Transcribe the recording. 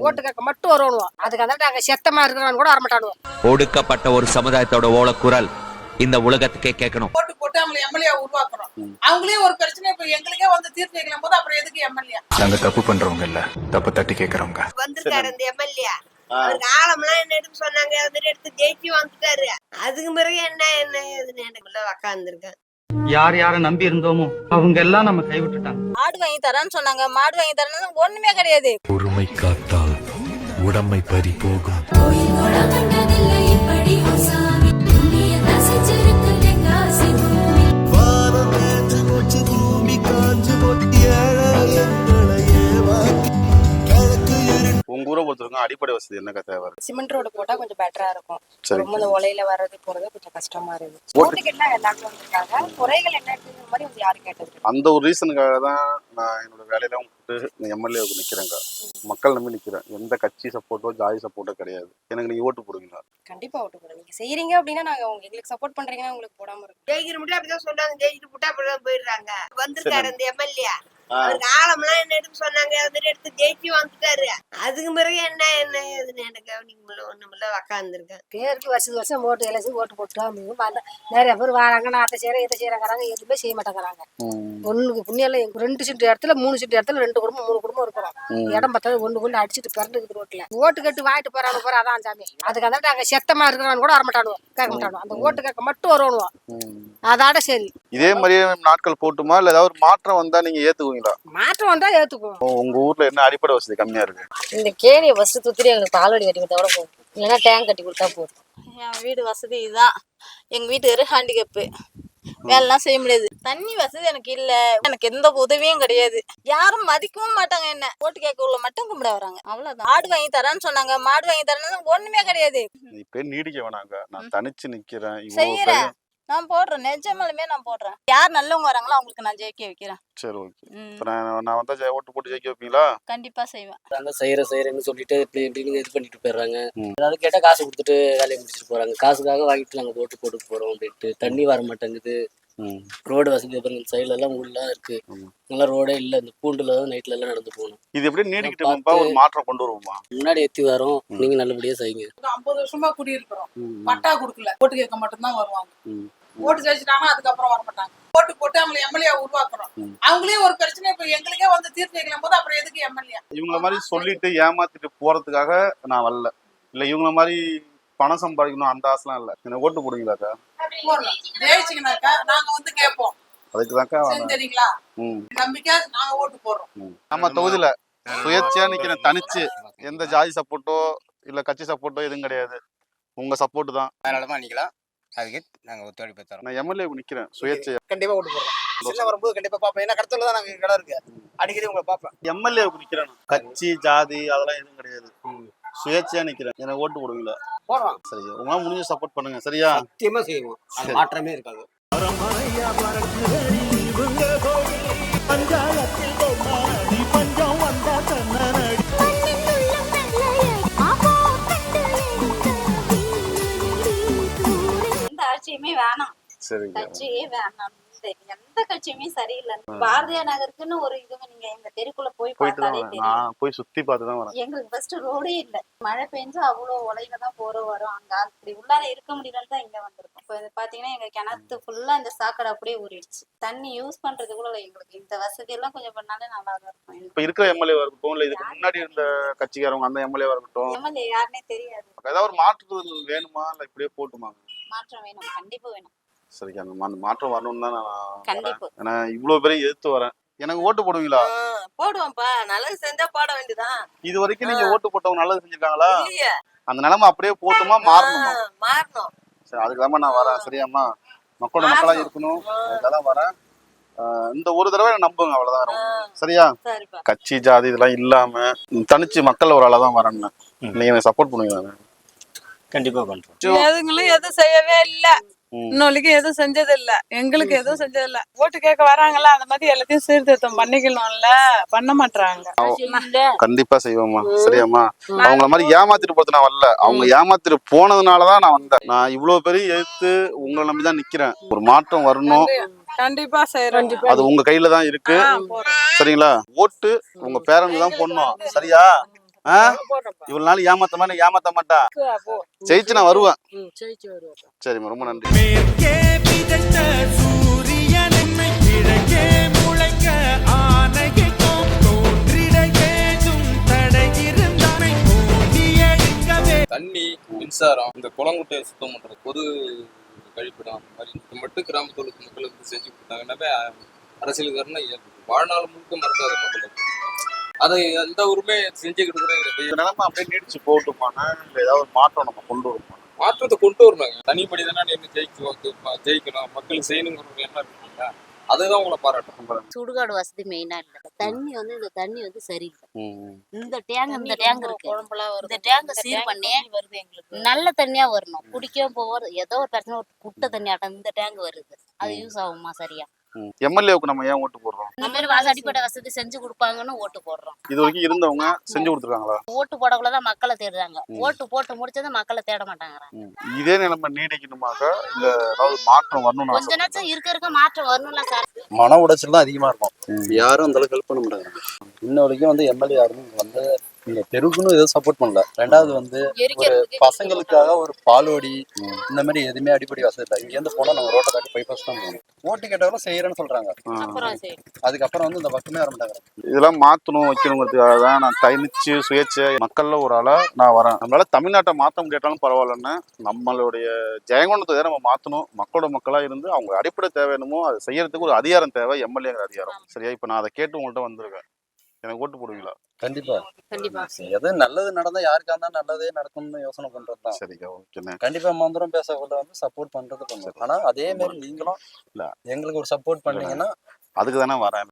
ஓட்டு கேட்க மட்டும் வருவோம். அதுக்கு அதான் நாங்க செத்தமா இருக்கிறான்னு கூட வரமாட்டானுவோம். ஒடுக்கப்பட்ட ஒரு சமுதாயத்தோட ஓல குரல் இந்த உலகத்துக்கே கேட்கணும். ஓட்டு போட்டு அவங்க எம்எல்ஏ உருவாக்குறோம். அவங்களே ஒரு பிரச்சனை இப்ப எங்களுக்கே வந்து தீர்த்து வைக்கலாம் போது அப்புறம் எதுக்கு எம்எல்ஏ? நாங்க தப்பு பண்றவங்க இல்ல, தப்பு தட்டி கேக்குறவங்க. வந்திருக்காரு இந்த எம்எல்ஏ. அவருக்கு ஆழம்லாம் என்ன எடுத்து சொன்னாங்க, எடுத்து ஜெயிச்சு வந்துட்டாரு. அதுக்கு பிறகு என்ன ஏதுன்னு எனக்குள்ள உக்காந்துருக்கேன். யார் யார நம்பி இருந்தோமோ அவங்க எல்லாம் நம்ம கைவிட்டுட்டாங்க. மாடு வாங்கி தரேன்னு சொன்னாங்க, மாடு வாங்கி தரேன்னு ஒண்ணுமே கிடையாது. பொறுமை காத்தால் உடமை பறி போகும். உங்க ஊரை பொறுத்தவரைக்கும் அடிப்படை வசதி என்னக்கா தேவை? சிமெண்ட் ரோடு போட்டா கொஞ்சம் பெட்டரா இருக்கும். ரொம்ப இந்த ஒலையில வர்றது போறது கொஞ்சம் கஷ்டமா இருக்கு. ஓட்டுக்கெல்லாம் எல்லாரும் வந்திருக்காங்க. குறைகள் என்ன இருக்குங்கிற மாதிரி வந்து யாரும் கேட்டது. அந்த ஒரு ரீசனுக்காக தான் நான் என்னோட வேலையெல்லாம் விட்டு எம்எல்ஏவுக்கு நிக்கிறேங்க. மக்கள் நம்பி நிக்கிறேன். எந்த கட்சி சப்போர்ட்டோ ஜாதி சப்போர்ட்டோ கிடையாது. எனக்கு நீங்க ஓட்டு போடுவீங்களா? கண்டிப்பா ஓட்டு போடுறேன். நீங்க செய்யறீங்க அப்படின்னா நாங்க எங்களுக்கு சப்போர்ட் பண்றீங்கன்னா உங்களுக்கு போடாம இருக்கும். ஜெயிக்கிற மட்டும் அப்படிதான் சொன்னாங்க, ஜெயிக்கிட்டு புட்டா அப்படிதான் போயிடுறாங்க. வந்திருக்காரு இந்த எம்எல்ஏ. அவருக்கு ஆழம்லாம் என்ன எடுத்து சொன்னாங்க, எடுத்து ஜெயிச்சு வந்துட்டாரு. அதுக்கு பிறகு என்ன ஏதுன்னு எனக்கு ஒண்ணுமில்ல உக்காந்துருக்கேன். பேருக்கு வருஷம் ஓட்டு எல்லாம் ஓட்டு போட்டு நிறைய பேர் வராங்க. நான் அதை செய்யறேன் இதை செய்யறாங்க, எதுவுமே செய்ய மாட்டேங்கிறாங்க. ஒண்ணுக்கு புண்ணியம் 2 சிட்டு இடத்துல 3 சிட்டு இடத்துல 2 குடும்பம் 3 குடும்பம் இருக்கிறோம். இடம் பார்த்தாலும் ஒண்ணு அடிச்சுட்டு பிறந்துக்குது ரோட்ல. ஓட்டு கட்டு வாங்கிட்டு போறானு போற அதான் சாமி. அதுக்கு அதான் நாங்க செத்தமா இருக்கிறான்னு கூட வரமாட்டானுவோம், கேட்க மாட்டானுவோம். அந்த ஓட்டு கேட்க மட்டும் வருவோம். அதோட சரி. இதே மாதிரியே நாட்கள் போட்டுமா இல்ல ஏதாவது ஒரு மாற்றம் வந்தா நீங்க ஏத்துக்குவீங்களா? மாற்றம் வந்தா ஏத்துக்குவோம். உங்க ஊர்ல என்ன அடிப்படை வசதி கம்மியா இருக்கு? இந்த கேணியை ஃபர்ஸ்ட் துத்திரி எங்களுக்கு பால்வடி கட்டி கொடுத்தா கூட போதும், இல்லைன்னா டேங்க் கட்டி கொடுத்தா போதும். என் வீடு வசதி இதுதான். எங்க வீட்டுக்காரு ஹேண்டிகேப்பு, வேலைலாம் செய்ய முடியாது. தண்ணி வசதி எனக்கு இல்ல, எனக்கு எந்த உதவியும் கிடையாது. யாரும் மதிக்கவும் மாட்டாங்க. என்ன ஓட்டு கேட்க உள்ள மட்டும் கும்பிட வராங்க, அவ்வளவுதான். மாடு வாங்கி தரேன்னு சொன்னாங்க, மாடு வாங்கி தரேன்னு ஒண்ணுமே கிடையாது. இப்ப நீடிக்க வேணாங்க, நான் தனிச்சு நிக்கிறேன், செய்யறேன், நான் போடுறேன், நிஜமாலுமே நான் போடுறேன். யார் நல்லவங்க வராங்களோ அவங்களுக்கு நான் ஜெயிக்க வைக்கிறேன். சரி, ஓகே. நான் வந்தா ஓட்டு போட்டு ஜெயிக்க வைப்பீங்களா? கண்டிப்பா செய்வேன். நாங்க செய்யறேன்னு சொல்லிட்டு இப்படி இது பண்ணிட்டு போயிடுறாங்க. அதாவது கேட்டா காசு கொடுத்துட்டு வேலையை முடிச்சுட்டு போறாங்க. காசுக்காக வாங்கிட்டு நாங்க ஓட்டு போட்டு போறோம் அப்படின்ட்டு. தண்ணி வர மாட்டேங்குது. ரோடு வசதி சைடுல எல்லாம் ஊர்ல இருக்கு, நல்லா ரோடே இல்ல. இந்த பூண்டுல தான் நைட்ல எல்லாம் நடந்து போகணும். இது எப்படி நீடிக்கிட்டு ஒரு மாற்றம் கொண்டு வருவோமா? முன்னாடி எத்தி வரோம், நீங்க நல்லபடியா செய்யுங்க. 50 வருஷமா குடியிருக்கிறோம், பட்டா கொடுக்கல. ஓட்டு கேட்க மட்டும்தான் வருவாங்க. ஓட்டு ஜெயிச்சிட்டாங்கன்னா அதுக்கப்புறம் வரமாட்டாங்க. ஓட்டு போட்டு அவங்க எம்எல்ஏ உருவாக்குறோம். அவங்களே ஒரு பிரச்சனை இப்ப எங்களுக்கே வந்து தீர்த்து வைக்கலாம் போது அப்புறம் எதுக்கு எம்எல்ஏ? இவங்கள மாதிரி சொல்லிட்டு ஏமாத்திட்டு போறதுக்காக நான் வரல. இல்ல இவங்கள மாதிரி பணம் சம்பாதிக்கணும் அந்த ஆசைலாம் இல்ல. என்ன ஓட்டு போடுவீங்களாக்கா? ஜெயிச்சிங்கனாக்கா நாங்க வந்து கேட்போம், அதுக்குதாக்கா தெரியுங்களா? நம்பிக்கை நாங்க ஓட்டு போடுறோம். நம்ம தொகுதியில சுயேட்சையா நிக்கிறேன், தனிச்சு. எந்த ஜாதி சப்போர்ட்டோ இல்ல கட்சி சப்போர்ட்டோ எதுவும் கிடையாது. உங்க சப்போர்ட் தான். தாராளமா நிக்கலாம், அதுக்கு நாங்க ஒத்துழைப்பு தரோம். நான் எம்எல்ஏ நிக்கிறேன் சுயேட்சையா. கண்டிப்பா ஓட்டு போடுறோம். சின்ன வரும்போது கண்டிப்பா பாப்பேன். ஏன்னா கடத்தல தான் நாங்க கடை இருக்கு, அடிக்கடி உங்களை பாப்பேன். எம்எல்ஏ நிக்கிறேன், கட்சி ஜாதி அதெல்லாம் எதுவும் கிடையாது. சுயேட்சையா நிக்கிறேன். எனக்கு ஓட்டு போடுவீங்களா? போடுறோம். சரி, உங்களால முடிஞ்ச சப்போர்ட் பண்ணுங்க. சரியா? சத்தியமா செய்வோம், மாற்றமே இருக்காது. எந்த ஆட்சியுமே வேணாம், கட்சியே வேணாம். எந்த கட்சியுமே சரியில்லை. பாரதிய நகருக்குன்னு ஒரு இதுவும் நீங்க இந்த தெருக்குள்ள போய் பார்த்தாலே தெரியும். போய் சுத்தி பார்த்துதான் வரேன். எங்களுக்கு ஃபர்ஸ்ட் ரோடே இல்ல. மழை பெஞ்சா அவ்வளவு உலையில தான் வரும். அங்க அப்படி உள்ளார இருக்க முடியலன்னு தான் இங்க வந்திருக்கோம். இப்ப பாத்தீங்கன்னா எங்க கிணத்து ஃபுல்லா இந்த சாக்கடை அப்படியே ஊறிடுச்சு. தண்ணி யூஸ் பண்றது கூட எங்களுக்கு இந்த வசதி எல்லாம் கொஞ்சம் பண்ணாலே நல்லா தான் இருக்கும். இப்ப இருக்கிற எம்எல்ஏ இருக்கட்டும், இல்ல இதுக்கு முன்னாடி இருந்த கட்சிக்காரவங்க அந்த எம்எல்ஏ இருக்கட்டும், எம்எல்ஏ யாருன்னே தெரியாது. ஏதாவது ஒரு மாற்றுதல் வேணுமா இல்ல இப்படியே போட்டுமா? மாற்றம் வேணும், கண்டிப்பா வேணும். சரி, அந்த மாற்றம் வரணும்னு தான் நான் கண்டிப்பா. ஏன்னா இவ்வளவு பேரை எதிர்த்து வரேன். எனக்கு ஓட்டு போடுவீங்களா? போடுவோம்ப்பா, நல்லது செஞ்சா போட வேண்டியதான். இது வரைக்கும் நீங்க ஓட்டு போட்டவங்க நல்லது செஞ்சிருக்காங்களா? அந்த நிலைமை அப்படியே போட்டுமா மாறணுமா? மாறணும். சரி, அதுக்குதான் நான் வரேன். சரியாம்மா? மக்களோட மக்களா இருக்கணும், அதுதான் வரேன். இந்த ஒரு தடவை நம்புங்க, அவ்வளவுதான். சரியா? கட்சி ஜாதி இதெல்லாம் இல்லாம தனிச்சு மக்கள் ஒரு ஆளா தான் வரேன்னு நீங்க எனக்கு சப்போர்ட் பண்ணுவீங்க? கண்டிப்பா பண்றோம். எதுங்களும் எதுவும் செய்யவே இல்ல, இன்னொருக்கு எதுவும் செஞ்சது இல்ல, எங்களுக்கு எதுவும் செஞ்சது இல்ல. ஓட்டு கேட்க வராங்கல்ல, அந்த மாதிரி எல்லாத்தையும் சீர்திருத்தம் பண்ணிக்கணும்ல, பண்ண மாட்டாங்க. கண்டிப்பா செய்வோம்மா. சரியாம்மா? அவங்கள மாதிரி ஏமாத்திட்டு போறது நான் வரல, அவங்க ஏமாத்திட்டு போனதுனாலதான் நான் வந்தேன். நான் இவ்வளவு பெரிய எதிர்த்து உங்களை நம்பிதான் நிக்கிறேன். ஒரு மாற்றம் வரணும், கண்டிப்பா செய்யறோம். அது உங்க கையில தான் இருக்கு. சரிங்களா? ஓட்டு உங்க பேரனுக்கு தான் போடணும். சரியா? இவ்வளவு நாள் ஏமாத்த மாதிரி ஏமாத்த மாட்டா. ஜெயிச்சு நான் வருவேன். சரிம்மா, ரொம்ப நன்றி. தண்ணி, மின்சாரம், இந்த குளங்குட்டையை சுத்தம் பண்றது, பொது கழிப்பிடம், அந்த மாதிரி இது மட்டும் கிராமத்தோட மக்களுக்கு செஞ்சு கொடுத்தாங்கன்னாவே அரசியலுக்காரனா வாழ்நாள் முழுக்க மறக்காத மக்களுக்கு அதை எந்த ஊருமே செஞ்சு கொடுக்குறேன். நிலைமை அப்படியே நீடிச்சு போட்டுமானா இல்லை ஏதாவது மாற்றம் நம்ம கொண்டு வருமா? மாற்றத்தை கொண்டு வரணுங்க. தனி மனிதனா நின்று ஜெயிக்கணும், மக்களுக்கு செய்யணுங்கிற ஒரு எண்ணம் இருக்குங்களா, அதுதான் உங்களை பாராட்டணும். சுடுகாடு வசதி மெயினா இல்ல. தண்ணி வந்து இந்த தண்ணி வந்து சரியில்லை. இந்த டேங்க் இருக்கு, இந்த டேங்க் சீர் பண்ணி நல்ல தண்ணியா வரணும். குடிக்கவும் போவது ஏதோ ஒரு பிரச்சனை, ஒரு குட்டை தண்ணி ஆட்டம் இந்த டேங்க் வருது, அது யூஸ் ஆகுமா சரியா? எம்எல்ஏவுக்கு நம்ம ஏன் ஓட்டு போடுறோம்? நம்ம அடிப்படை வசதி செஞ்சு கொடுப்பாங்கன்னு ஓட்டு போடுறோம். இது வரைக்கும் இருந்தவங்க செஞ்சு கொடுத்துருக்காங்களா? ஓட்டு போடக்குள்ளதான் மக்களை தேடுறாங்க. ஓட்டு போட்டு முடிச்சது மக்களை தேட மாட்டாங்க. இதே நிலைமை நீடிக்கணுமாக இல்ல ஏதாவது மாற்றம் வரணும்னு கொஞ்ச நேரம் இருக்க மாற்றம் வரணும்ல சார். மன உடைச்சல் தான் அதிகமா இருக்கும். யாரும் அந்த அளவுக்கு ஹெல்ப் பண்ண மாட்டாங்க. இன்ன வரைக்கும் வந்து எம்எல்ஏ யாரும் வந்து இந்த தெருவுக்குன்னு எதுவும் சப்போர்ட் பண்ணல. ரெண்டாவது வந்து ஒரு பசங்களுக்காக ஒரு பால்வடி இந்த மாதிரி எதுவுமே அடிப்படை வசதி இல்லை. இங்க இருந்து போனா நம்ம ரோட்டை தாண்டி பைபாஸ் தான் போகணும். ஓட்டு கேட்டவங்களும் செய்யறேன்னு சொல்றாங்க. அதுக்கப்புறம் வந்து இந்த பக்கமே வர மாட்டாங்க. இதெல்லாம் மாத்தணும் வைக்கணுங்கிறதுக்காக தான் நான் தனிச்சு சுயேட்சை மக்கள்ல ஒரு ஆளா நான் வரேன். நம்மளால தமிழ்நாட்டை மாற்ற முடியாட்டாலும் பரவாயில்லன்னு நம்மளுடைய ஜெயங்கொண்டத்தை நம்ம மாத்தணும். மக்களோட மக்களா இருந்து அவங்க அடிப்படை தேவை என்னமோ அதை செய்யறதுக்கு ஒரு அதிகாரம் தேவை, எம்எல்ஏங்கிற அதிகாரம். சரியா? இப்ப நான் அதை கேட்டு உங்கள்கிட்ட வந்திருக்கேன். எனக்கு ஓட்டு போடுவீங்களா? கண்டிப்பா. எது நல்லது நடந்தா யாருக்கா இருந்தா நல்லதே நடக்கும்னு யோசனை பண்றதுதான். சரிங்க, ஓகேண்ணே. கண்டிப்பா மந்திரம் பேசக்குள்ள வந்து சப்போர்ட் பண்றது பண்ணுவோம். ஆனா அதே மாதிரி நீங்களும் இல்ல எங்களுக்கு ஒரு சப்போர்ட் பண்ணீங்கன்னா அதுக்கு தானே வரேன்.